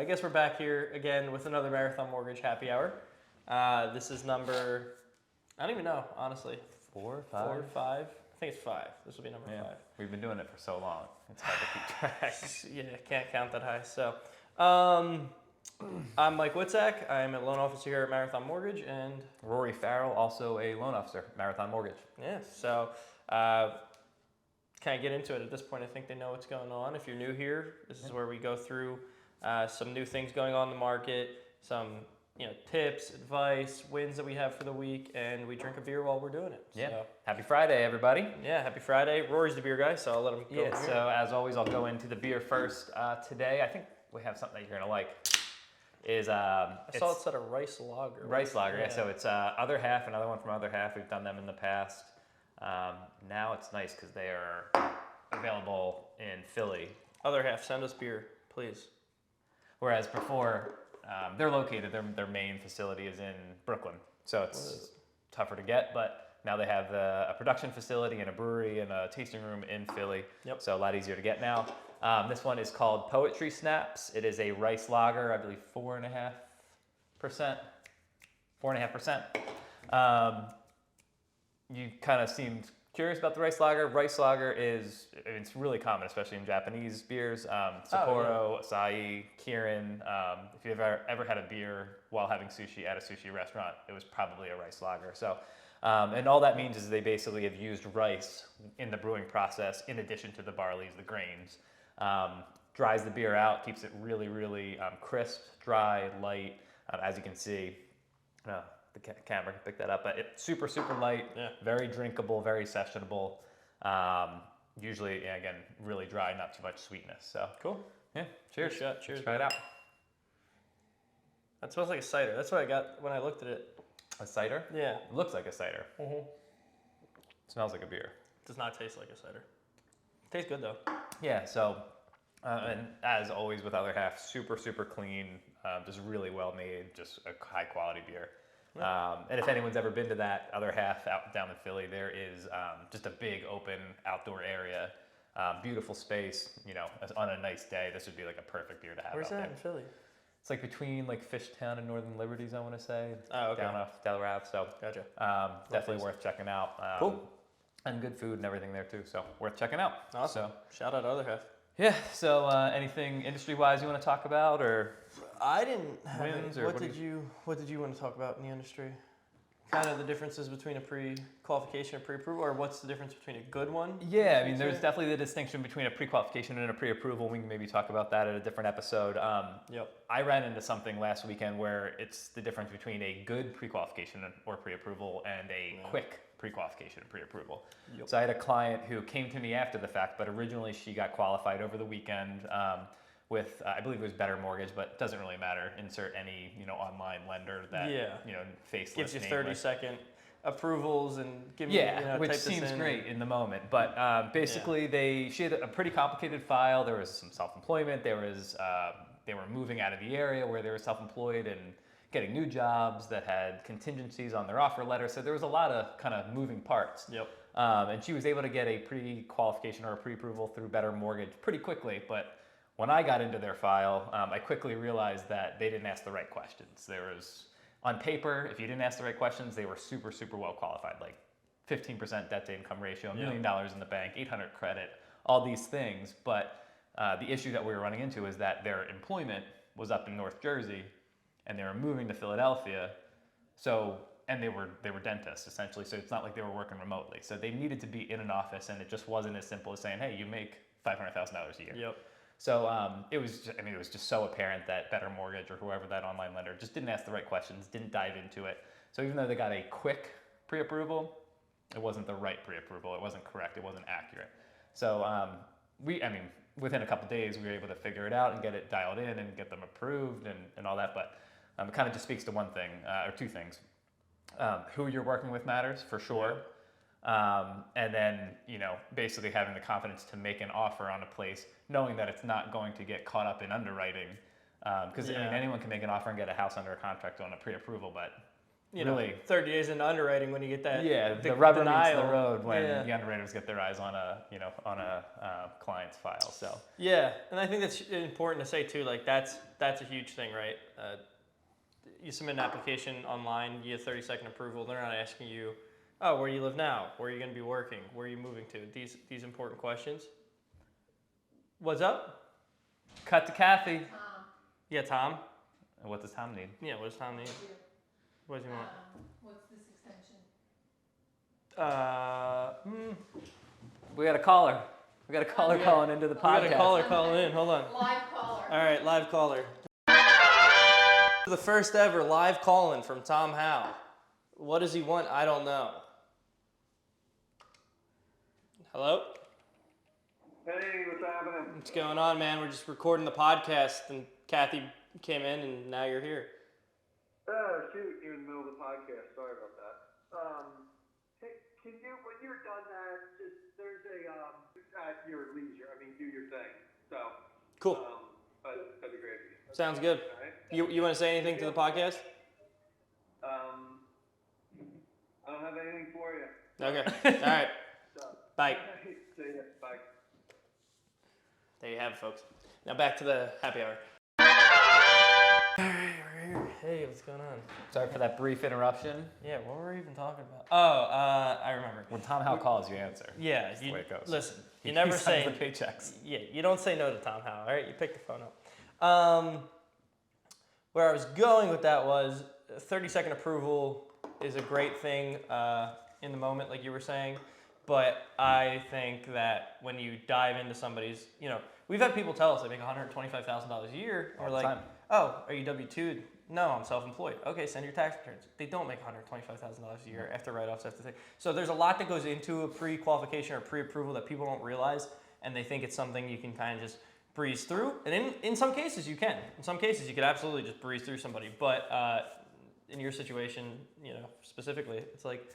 I guess we're back here again with another Marathon Mortgage Happy Hour. This is number, I don't even know, honestly. 4 or 5? 4 or 5? I think it's 5. This will be number 5. We've been doing it for so long. It's hard to keep track. Yeah, can't count that high. So, I'm Mike Witzak. I'm a loan officer here at Marathon Mortgage, and Rory Farrell, also a loan officer, Marathon Mortgage. yeah, so kind of get into it at this point. I think they know what's going on. If you're new here, this is where we go through some new things going on in the market, some tips, advice, wins that we have for the week, and we drink a beer while we're doing it. Yeah. So, Happy Friday, everybody. yeah, happy Friday. Rory's the beer guy, so I'll let him go. Yeah, so as always, I'll go into the beer first. Today, I think we have something that you're going to like. I saw it said a rice lager. Rice lager, yeah. So it's Other Half, another one from Other Half. We've done them in the past. Now it's nice because they are available in Philly. Other Half, send us beer, please. Whereas before, they're located, their main facility is in Brooklyn. So it's tougher to get, but now they have a production facility and a brewery and a tasting room in Philly. Yep. So a lot easier to get now. This one is called Poetry Snaps. It is a rice lager, I believe 4.5%. 4.5%. You kind of seemed curious about the rice lager. Rice lager it's really common, especially in Japanese beers. Sapporo, Asahi, Kirin. If you've ever had a beer while having sushi at a sushi restaurant, it was probably a rice lager. So, and all that means is they basically have used rice in the brewing process in addition to the barleys, the grains. Dries the beer out, keeps it really, really crisp, dry, light, as you can see. The camera can pick that up, but it's super, super light, very drinkable, very sessionable. Usually, again, really dry, not too much sweetness. So Cool. yeah, cheers. Good shot. Cheers. Let's try it out. That smells like a cider. That's what I got when I looked at it. A cider? Yeah. It looks like a cider. Mm-hmm. Smells like a beer. Does not taste like a cider. Tastes good though. Yeah, so, and as always with Other Half, super, super clean, just really well made, just a high quality beer. And if anyone's ever been to that Other Half out down in Philly, there is just a big open outdoor area, beautiful space. On a nice day, this would be like a perfect beer to have. Where's out that there. in Philly? It's like between like Fishtown and Northern Liberties, I want to say. Oh, okay. Down off Delaware Ave, so Gotcha. definitely worth checking out. Cool. And good food and everything there too, so worth checking out. Awesome. Shout out Other Half. Yeah. So anything industry-wise you want to talk about, or I didn't have wins, any. or What did you want to talk about in the industry? Kind of the differences between a pre-qualification and pre-approval, or what's the difference between a good one? Yeah, I mean, there's definitely the distinction between a pre-qualification and a pre-approval. We can maybe talk about that at a different episode. Yep. I ran into something last weekend where it's the difference between a good pre-qualification or pre-approval and a quick pre-qualification and pre-approval. Yep. So I had a client who came to me after the fact, but originally she got qualified over the weekend with, I believe it was Better Mortgage, but it doesn't really matter. Insert any, online lender that, faceless gives you nameless. 30-second approvals and which type this seems in. great in the moment. But basically, she had a pretty complicated file. There was some self-employment. There was they were moving out of the area where they were self-employed and getting new jobs that had contingencies on their offer letter. So there was a lot of kind of moving parts. Yep. And she was able to get a pre-qualification or a pre-approval through Better Mortgage pretty quickly. But when I got into their file, I quickly realized that they didn't ask the right questions. There was, on paper, if you didn't ask the right questions, they were super, super well qualified, like 15% debt to income ratio, $1 million in the bank, 800 credit, all these things. But the issue that we were running into is that their employment was up in North Jersey and they were moving to Philadelphia. And they were dentists essentially, so it's not like they were working remotely. So they needed to be in an office, and it just wasn't as simple as saying, hey, you make $500,000 a year. Yep. So it was just so apparent that Better Mortgage or whoever that online lender just didn't ask the right questions, didn't dive into it. So even though they got a quick pre-approval, it wasn't the right pre-approval. It wasn't correct. It wasn't accurate. So within a couple of days, we were able to figure it out and get it dialed in and get them approved and all that. But it kind of just speaks to one thing or two things. Who you're working with matters for sure. And then, basically having the confidence to make an offer on a place, knowing that it's not going to get caught up in underwriting. Because anyone can make an offer and get a house under a contract on a pre-approval, but really 30 days into underwriting when you get that the rubber denial. meets the road when Yeah. the underwriters get their eyes on a client's file. So Yeah, and I think that's important to say too. Like that's a huge thing, right? You submit an application online, you get 30-second approval. They're not asking you, oh, where do you live now? Where are you going to be working? Where are you moving to? These important questions. What's up? cut to Kathy. Yeah, Tom. What does Tom need? Yeah, what does Tom need? What does he want? What's this extension? We got a caller. We got a caller calling into the We got a podcast. caller calling in. Hold on. Live caller. All right, live caller. The first ever live call-in from Tom Howe. What does he want? I don't know. Hello? Hey, what's happening? What's going on, man? We're just recording the podcast, and Kathy came in, and now you're here. Oh, shoot, you're in the middle of the podcast. Sorry about that. Hey, can you, when you're done that, there's at your leisure, do your thing. So, Cool. that'd be great. Sounds good. All right. You want to say anything to the podcast? I don't have anything for you. Okay. All right. So, Bye. see ya. Bye. There you have it, folks. Now back to the happy hour. All right, we're here. Hey, what's going on? Sorry for that brief interruption. Yeah, what were we even talking about? Oh, I remember. When Tom Howe calls, you answer. Yeah, That's the way it goes. Listen, you He never signs say the paychecks. Yeah, you don't say no to Tom Howe. All right, you pick the phone up. Where I was going with that was 30-second approval is a great thing in the moment, like you were saying. But I think that when you dive into somebody's, we've had people tell us they make $125,000 a year. And we're like, time. oh, are you W-2'd? No, I'm self-employed. Okay, send your tax returns. They don't make $125,000 a year after write-offs, after things. So there's a lot that goes into a pre-qualification or pre-approval that people don't realize, and they think it's something you can kind of just breeze through. And in some cases you can. In some cases you could absolutely just breeze through somebody. But in your situation, specifically, it's like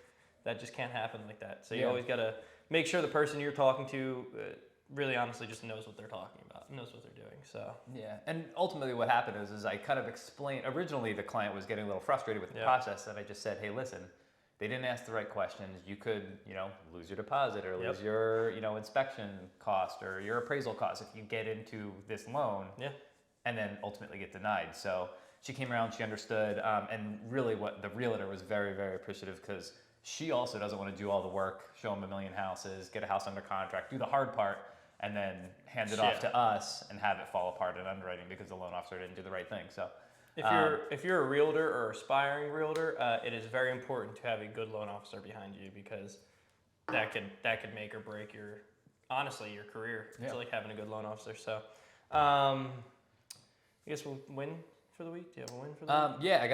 that just can't happen like that. So you always got to make sure the person you're talking to really honestly just knows what they're talking about, knows what they're doing. So Yeah, and ultimately what happened is I kind of explained, originally the client was getting a little frustrated with the process, and I just said, hey, listen, they didn't ask the right questions. You could, lose your deposit or lose your, inspection cost or your appraisal cost if you get into this loan and then ultimately get denied. So she came around, she understood, and really what the realtor was very, very appreciative because she also doesn't want to do all the work, show them a million houses, get a house under contract, do the hard part, and then hand it off to us and have it fall apart in underwriting because the loan officer didn't do the right thing. So if you're a realtor or aspiring realtor, it is very important to have a good loan officer behind you because that could make or break your career. It's like having a good loan officer. So I guess we'll win for the week. Do you have a win for the week? Yeah, I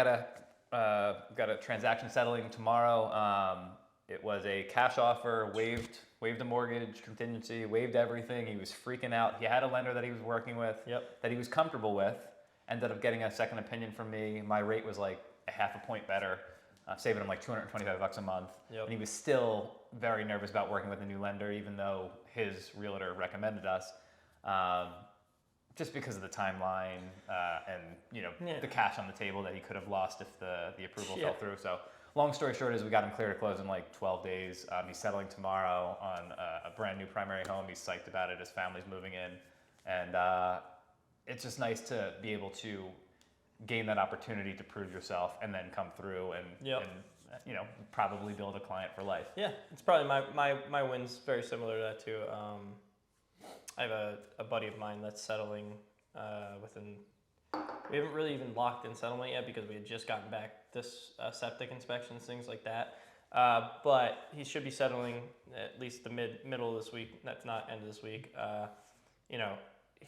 got a transaction settling tomorrow. It was a cash offer, waived a mortgage contingency, waived everything. He was freaking out. He had a lender that he was working with, that he was comfortable with. Ended up getting a second opinion from me. My rate was like a half a point better, saving him like $225 a month. And he was still very nervous about working with a new lender, even though his realtor recommended us. Just because of the timeline and the cash on the table that he could have lost if the approval fell through. So long story short is we got him clear to close in like 12 days. He's settling tomorrow on a brand new primary home. He's psyched about it. His family's moving in. And it's just nice to be able to gain that opportunity to prove yourself and then come through and probably build a client for life. Yeah, it's probably my win's very similar to that too. I have a buddy of mine that's settling we haven't really even locked in settlement yet because we had just gotten back this septic inspections, things like that. But he should be settling at least the middle of this week. That's not end of this week.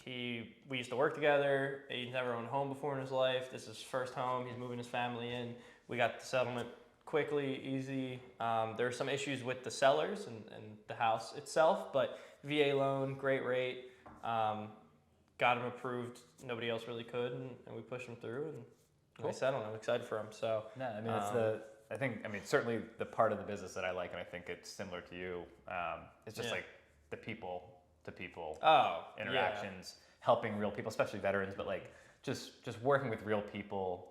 We used to work together. He's never owned a home before in his life. This is his first home. He's moving his family in. We got the settlement quickly, easy. There are some issues with the sellers and the house itself, but VA loan, great rate. Got him approved. Nobody else really could, and we pushed him through. And I settled. I'm excited for him. So no, I mean it's certainly the part of the business that I like, and I think it's similar to you. It's just like the people to people interactions, helping real people, especially veterans, but like just working with real people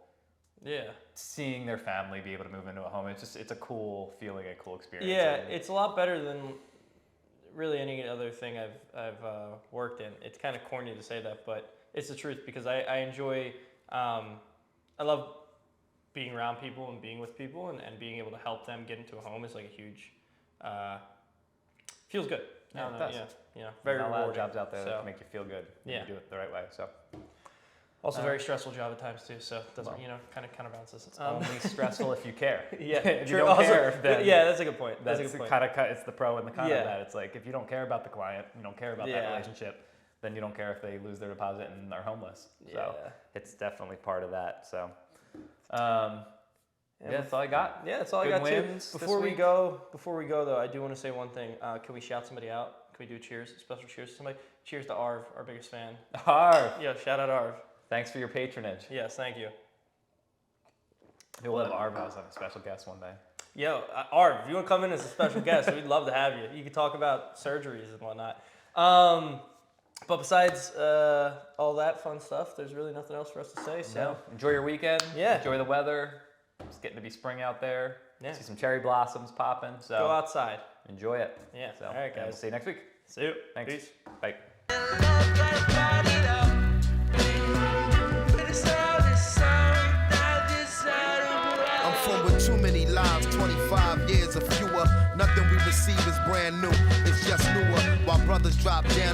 Yeah. seeing their family be able to move into a home. It's a cool feeling, a cool experience. Yeah, And it's a lot better than really any other thing I've worked in. It's kind of corny to say that, but it's the truth because I enjoy, I love being around people and being with people and being able to help them get into a home is like a huge, feels good. I Yeah, don't it know, does. yeah, very not a lot of rewarding. jobs out there that So, can make you feel good when Yeah. you do it the right way. So also a very stressful job at times too, so it doesn't, Well, kind of counterbalances. it's only stressful if you care. Yeah, If you true. don't Also, care, then yeah, that's a good point. That's a that's good point. kind of it's the pro and the con Yeah. of that. It's like if you don't care about the client, you don't care about that Yeah. relationship, then you don't care if they lose their deposit and are homeless. So Yeah. it's definitely part of that. So Yeah, yeah, that's all I got. Yeah, that's all Good I got too. wins this Before we week. go though, I do want to say one thing. Can we shout somebody out? Can we do a cheers, a special cheers to somebody? Cheers to Arv, our biggest fan. Harv, Yeah, shout out Arv. thanks for your patronage. Yes, thank you. We'll have Arv as a special guest one day. Yo, Arv, if you want to come in as a special guest, we'd love to have you. You can talk about surgeries and whatnot. But besides all that fun stuff, there's really nothing else for us to say. So So enjoy your weekend. Yeah. Enjoy the weather. It's getting to be spring out there. Yeah. See some cherry blossoms popping. So go outside. enjoy it. Yeah. So All right, and we'll guys. see you next week. See you. Thanks. Peace. Bye. I'm from with too many lives, 25 years or fewer. Nothing we receive is brand new, it's just newer. While brothers drop down